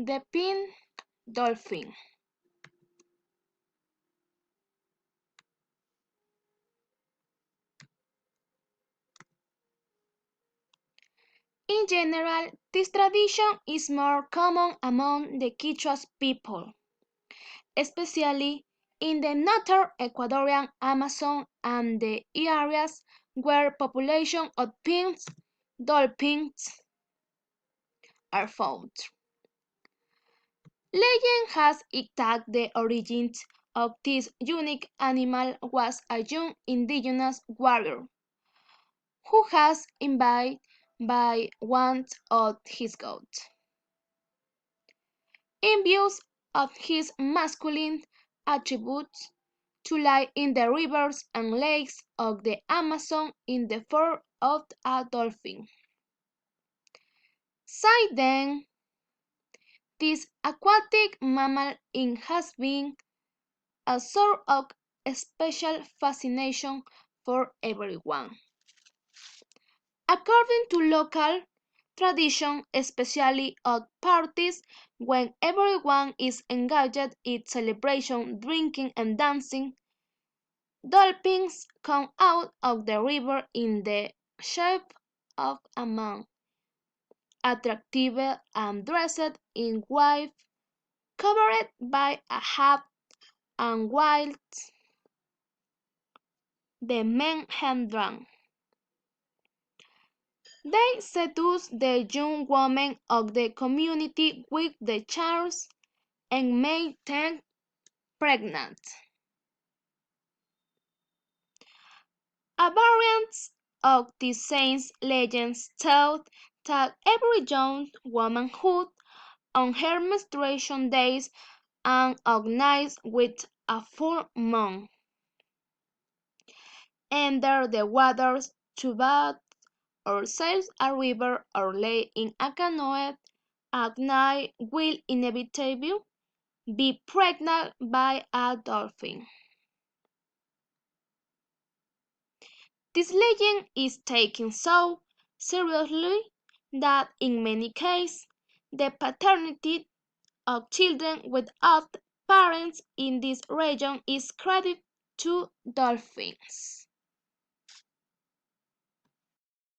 The pink dolphin. In general, this tradition is more common among the Quichua people, especially in the northern Ecuadorian Amazon and the areas where populations of pink dolphins are found. Legend has it that the origins of this unique animal was a young indigenous warrior who was invited by one of his gods. Envious of his masculine attributes, to lie in the rivers and lakes of the Amazon in the form of a dolphin. Since then, this aquatic mammal has been a sort of special fascination for everyone. According to local tradition, especially at parties when everyone is engaged in celebration, drinking and dancing, dolphins come out of the river in the shape of a man, attractive and dressed in white, covered by a hat, and whilst the men had drunk, they seduce the young women of the community with the charms and make them pregnant. A variant of these same legends tells that every young woman who, on her menstruation days and on nights with a full moon, enters the waters to bathe or sails a river or lay in a canoe at night will inevitably be pregnant by a dolphin. This legend is taken so seriously that in many cases the paternity of children without parents in this region is credited to dolphins.